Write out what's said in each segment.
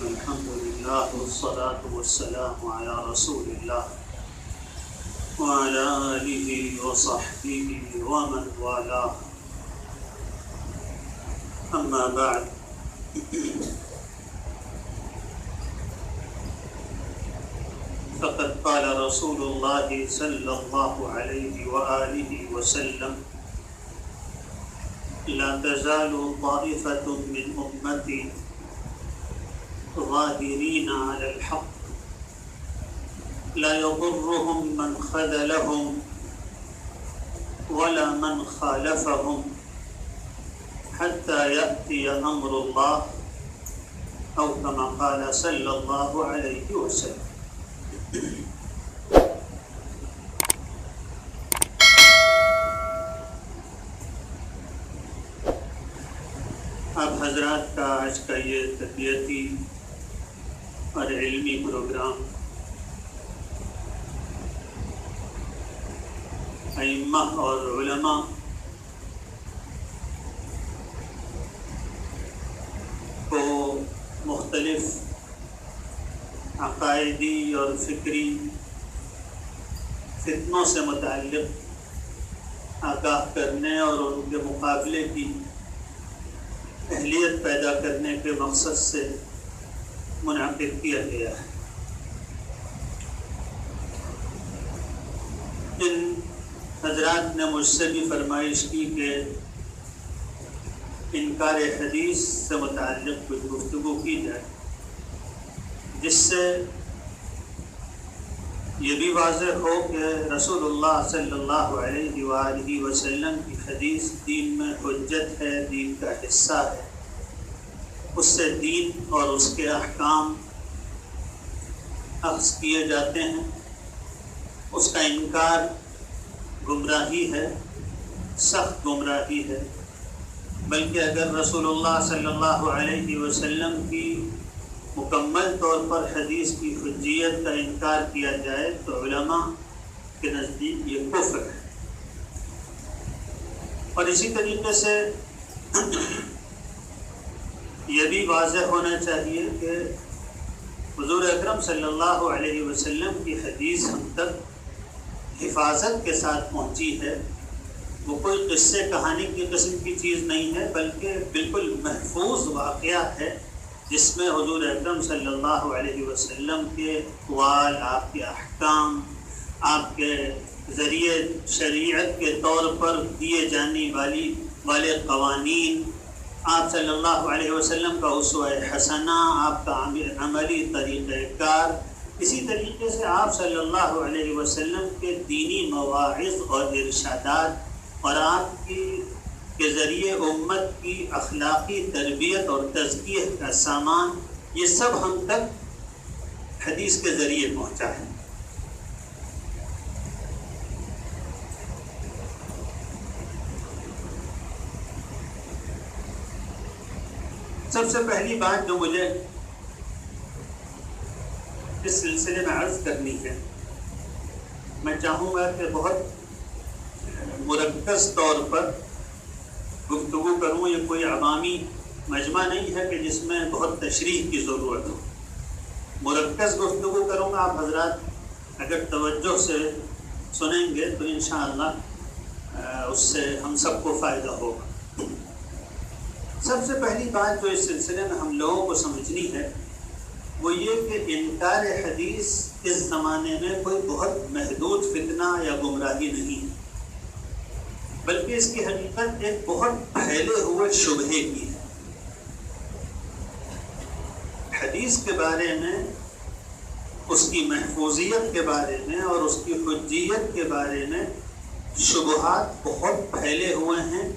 الحمد لله والصلاة والسلام على رسول الله وعلى آله وصحبه ومن والاه. أما بعد، فقد قال رسول الله صلى الله عليه وآله وسلم: لا تزال طائفة من أمتي ظاهرين على الحق لا يضرهم من خذلهم ولا من خالفهم حتى يأتي أمر الله، أو كما قال صلى الله عليه وسلم. آپ حضرات کا آج کا یہ تربیتی اور علمی پروگرام ائمہ اور علماء کو مختلف عقائدی اور فکری فتنوں سے متعلق آگاہ کرنے اور ان کے مقابلے کی اہلیت پیدا کرنے کے مقصد سے منعقد کیا گیا ہے. ان حضرات نے مجھ سے بھی فرمائش کی کہ انکار حدیث سے متعلق کچھ گفتگو کی جائے، جس سے یہ بھی واضح ہو کہ رسول اللہ صلی اللہ علیہ وآلہ وسلم کی حدیث دین میں حجت ہے، دین کا حصہ ہے. اس سے دین اور اس کے احکام اخذ کیے جاتے ہیں. اس کا انکار گمراہی ہے، سخت گمراہی ہے. بلکہ اگر رسول اللہ صلی اللہ علیہ وسلم کی مکمل طور پر حدیث کی حجیت کا انکار کیا جائے تو علماء کے نزدیک یہ کفر ہے. اور اسی طریقے سے یہ بھی واضح ہونا چاہیے کہ حضور اکرم صلی اللہ علیہ وسلم کی حدیث ہم تک حفاظت کے ساتھ پہنچی ہے. وہ کوئی قصے کہانی کی قسم کی چیز نہیں ہے، بلکہ بالکل محفوظ واقعہ ہے، جس میں حضور اکرم صلی اللہ علیہ وسلم کے اقوال، آپ کے احکام، آپ کے ذریعے شریعت کے طور پر دیے جانے والے قوانین، آپ صلی اللہ علیہ وسلم کا اسوہ حسنہ، آپ کا عملی طریقہ کار، اسی طریقے سے آپ صلی اللہ علیہ وسلم کے دینی مواعظ اور ارشادات اور آپ کے ذریعے امت کی اخلاقی تربیت اور تزکیہ کا سامان، یہ سب ہم تک حدیث کے ذریعے پہنچا ہے. سب سے پہلی بات جو مجھے اس سلسلے میں عرض کرنی ہے، میں چاہوں گا کہ بہت مرکز طور پر گفتگو کروں. یہ کوئی عوامی مجمع نہیں ہے کہ جس میں بہت تشریح کی ضرورت ہو. مرکز گفتگو کروں گا. آپ حضرات اگر توجہ سے سنیں گے تو انشاءاللہ اس سے ہم سب کو فائدہ ہوگا. سب سے پہلی بات جو اس سلسلے میں ہم لوگوں کو سمجھنی ہے وہ یہ کہ انکار حدیث اس زمانے میں کوئی بہت محدود فتنہ یا گمراہی نہیں ہے، بلکہ اس کی حقیقت ایک بہت پھیلے ہوئے شبہے کی ہے. حدیث کے بارے میں، اس کی محفوظیت کے بارے میں اور اس کی حجیت کے بارے میں شبہات بہت پھیلے ہوئے ہیں.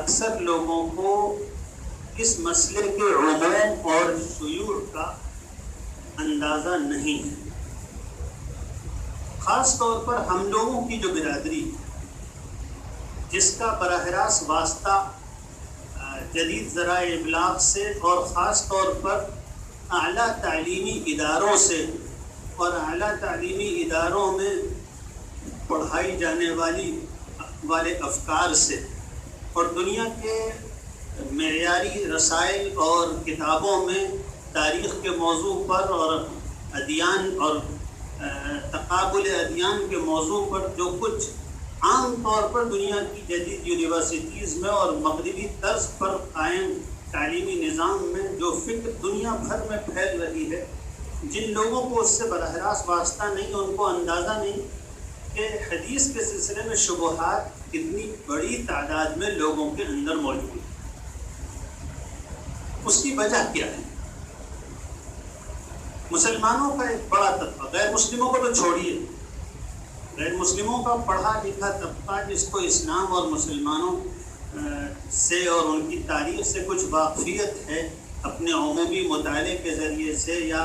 اکثر لوگوں کو اس مسئلے کے عموم اور شیوع کا اندازہ نہیں ہے. خاص طور پر ہم لوگوں کی جو برادری ہے، جس کا براہ راست واسطہ جدید ذرائع ابلاغ سے اور خاص طور پر اعلیٰ تعلیمی اداروں سے اور اعلیٰ تعلیمی اداروں میں پڑھائی جانے والے افکار سے اور دنیا کے معیاری رسائل اور کتابوں میں تاریخ کے موضوع پر اور ادیان اور تقابل ادیان کے موضوع پر جو کچھ عام طور پر دنیا کی جدید یونیورسٹیز میں اور مغربی طرز پر قائم تعلیمی نظام میں جو فکر دنیا بھر میں پھیل رہی ہے، جن لوگوں کو اس سے براہ راست واسطہ نہیں، ان کو اندازہ نہیں کہ حدیث کے سلسلے میں شبہات کتنی بڑی تعداد میں لوگوں کے اندر موجود ہیں۔ اس کی وجہ کیا ہے؟ مسلمانوں کا ایک بڑا طبقہ، غیر مسلموں کو تو چھوڑیے، غیر مسلموں کا پڑھا لکھا طبقہ جس کو اسلام اور مسلمانوں سے اور ان کی تاریخ سے کچھ واقفیت ہے، اپنے عمومی مطالعے کے ذریعے سے یا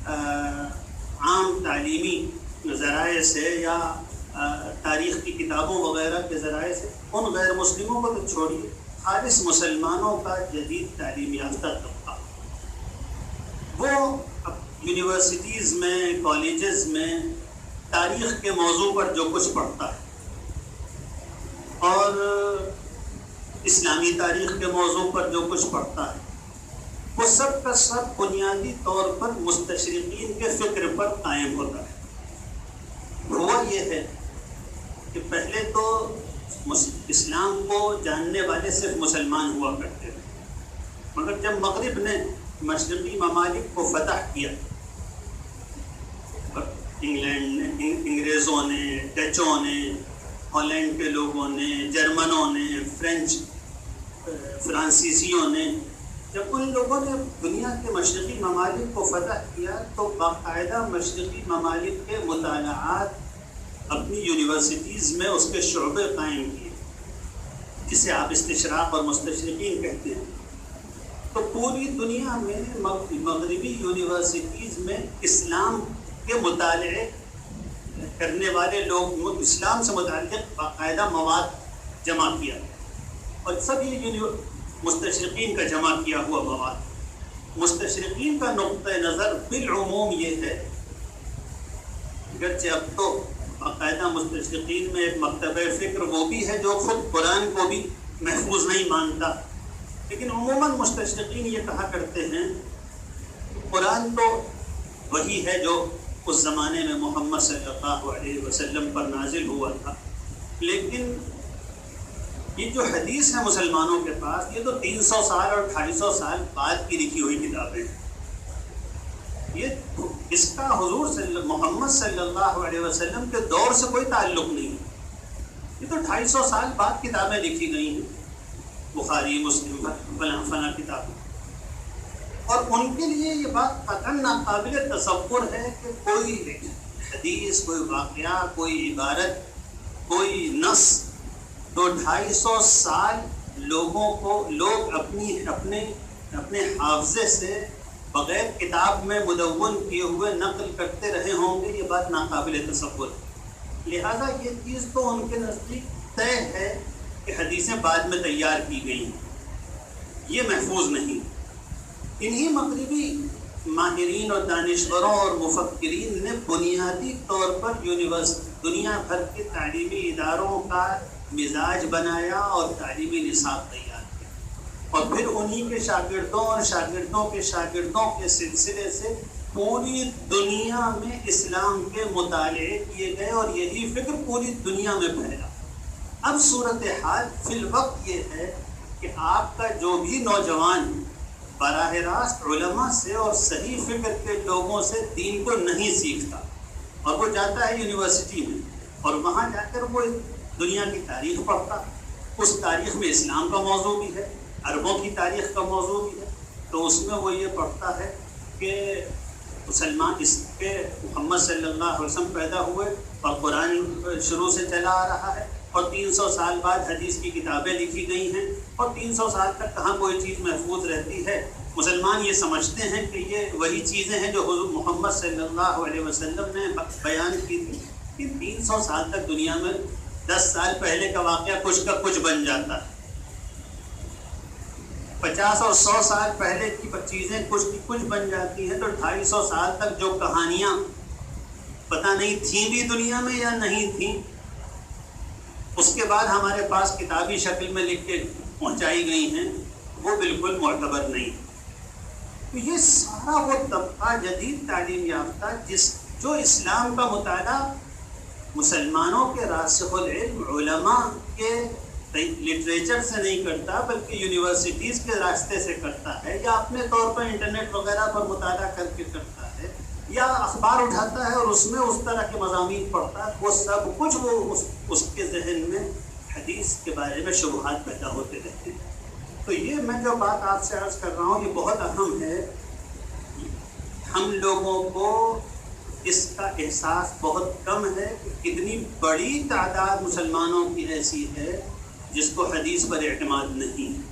عام تعلیمی ذرائع سے یا تاریخ کی کتابوں وغیرہ کے ذرائع سے، ان غیر مسلموں کو تو چھوڑیے، خالص مسلمانوں کا جدید تعلیم یافتہ طبقہ وہ یونیورسٹیز میں، کالجز میں تاریخ کے موضوع پر جو کچھ پڑھتا ہے اور اسلامی تاریخ کے موضوع پر جو کچھ پڑھتا ہے، وہ سب کا سب بنیادی طور پر مستشرقین کے فکر پر قائم ہوتا ہے۔ ہوا یہ ہے کہ پہلے تو اسلام کو جاننے والے صرف مسلمان ہوا کرتے تھے، مگر جب مغرب نے مشرقی ممالک کو فتح کیا، انگلینڈ نے، انگریزوں نے، ڈچوں نے، ہالینڈ کے لوگوں نے، جرمنوں نے، فرانسیسیوں نے، جب ان لوگوں نے دنیا کے مشرقی ممالک کو فتح کیا تو باقاعدہ مشرقی ممالک کے مطالعات اپنی یونیورسٹیز میں اس کے شعبے قائم کیے، جسے آپ استشراق اور مستشرقین کہتے ہیں۔ تو پوری دنیا میں مغربی یونیورسٹیز میں اسلام کے مطالعے کرنے والے لوگ، اسلام سے متعلق باقاعدہ مواد جمع کیا، اور سب یہ مستشرقین کا جمع کیا ہوا مواد۔ مستشرقین کا نقطہ نظر بالعموم یہ ہے، اگرچہ اب تو باقاعدہ مستشرقین میں ایک مکتبہ فکر وہ بھی ہے جو خود قرآن کو بھی محفوظ نہیں مانتا، لیکن عموماً مستشرقین یہ کہا کرتے ہیں قرآن تو وہی ہے جو اس زمانے میں محمد صلی اللہ علیہ وسلم پر نازل ہوا تھا، لیکن یہ جو حدیث ہے مسلمانوں کے پاس، یہ تو 300 سال اور 250 سال بعد کی لکھی ہوئی کتابیں ہیں۔ اس کا حضور محمد صلی اللہ علیہ وسلم کے دور سے کوئی تعلق نہیں ہے، یہ تو 250 سال بعد کتابیں لکھی گئی ہیں، بخاری، مسلم، فلاں کتابیں، اور ان کے لیے یہ بات قطعاً ناقابل تصور ہے کہ کوئی حدیث، کوئی واقعہ، کوئی عبارت، کوئی نص تو 250 سال لوگ اپنے حافظے سے بغیر کتاب میں مدون کیے ہوئے نقل کرتے رہے ہوں گے، یہ بات ناقابل تصور ہے۔ لہذا یہ چیز تو ان کے نزدیک طے ہے کہ حدیثیں بعد میں تیار کی گئی ہیں، یہ محفوظ نہیں۔ انہی مغربی ماہرین اور دانشوروں اور مفکرین نے بنیادی طور پر دنیا بھر کے تعلیمی اداروں کا مزاج بنایا اور تعلیمی نصاب تیار کیا، اور پھر انہی کے شاگردوں اور شاگردوں کے شاگردوں کے سلسلے سے پوری دنیا میں اسلام کے مطالعے کیے گئے، اور یہی فکر پوری دنیا میں پھیلا۔ اب صورتحال فی الوقت یہ ہے کہ آپ کا جو بھی نوجوان براہ راست علماء سے اور صحیح فکر کے لوگوں سے دین کو نہیں سیکھتا، اور وہ جاتا ہے یونیورسٹی میں، اور وہاں جا کر وہ دنیا کی تاریخ پڑھتا، اس تاریخ میں اسلام کا موضوع بھی ہے، عربوں کی تاریخ کا موضوع بھی ہے، تو اس میں وہ یہ پڑھتا ہے کہ مسلمان اس کے محمد صلی اللہ علیہ وسلم پیدا ہوئے اور قرآن شروع سے چلا آ رہا ہے، اور 300 سال بعد حدیث کی کتابیں لکھی گئی ہیں، اور 300 سال تک کہاں کوئی چیز محفوظ رہتی ہے۔ مسلمان یہ سمجھتے ہیں کہ یہ وہی چیزیں ہیں جو حضور محمد صلی اللہ علیہ وسلم نے بیان کی تھی، کہ 300 سال تک دنیا میں 10 سال پہلے کا واقعہ کچھ کا کچھ بن جاتا ہے، 50 اور 100 سال پہلے کی چیزیں کچھ کی کچھ بن جاتی ہیں، تو 250 سال تک جو کہانیاں پتہ نہیں تھیں بھی دنیا میں یا نہیں تھیں، اس کے بعد ہمارے پاس کتابی شکل میں لکھ کے پہنچائی گئی ہیں، وہ بالکل معتبر نہیں۔ تو یہ سارا وہ طبقہ جدید تعلیم یافتہ جو اسلام کا مطالعہ مسلمانوں کے راسخ العلم علماء کے لٹریچر سے نہیں کرتا بلکہ یونیورسٹیز کے راستے سے کرتا ہے، یا اپنے طور پر انٹرنیٹ وغیرہ پر مطالعہ کر کے کرتا ہے، یا اخبار اٹھاتا ہے اور اس میں اس طرح کے مضامین پڑھتا ہے، وہ سب کچھ وہ اس کے ذہن میں حدیث کے بارے میں شبہات پیدا ہوتے رہتے ہیں۔ تو یہ میں جو بات آپ سے عرض کر رہا ہوں یہ بہت اہم ہے۔ ہم لوگوں کو اس کا احساس بہت کم ہے کہ کتنی بڑی تعداد مسلمانوں کی ایسی ہے جس کو حدیث پر اعتماد نہیں ہے۔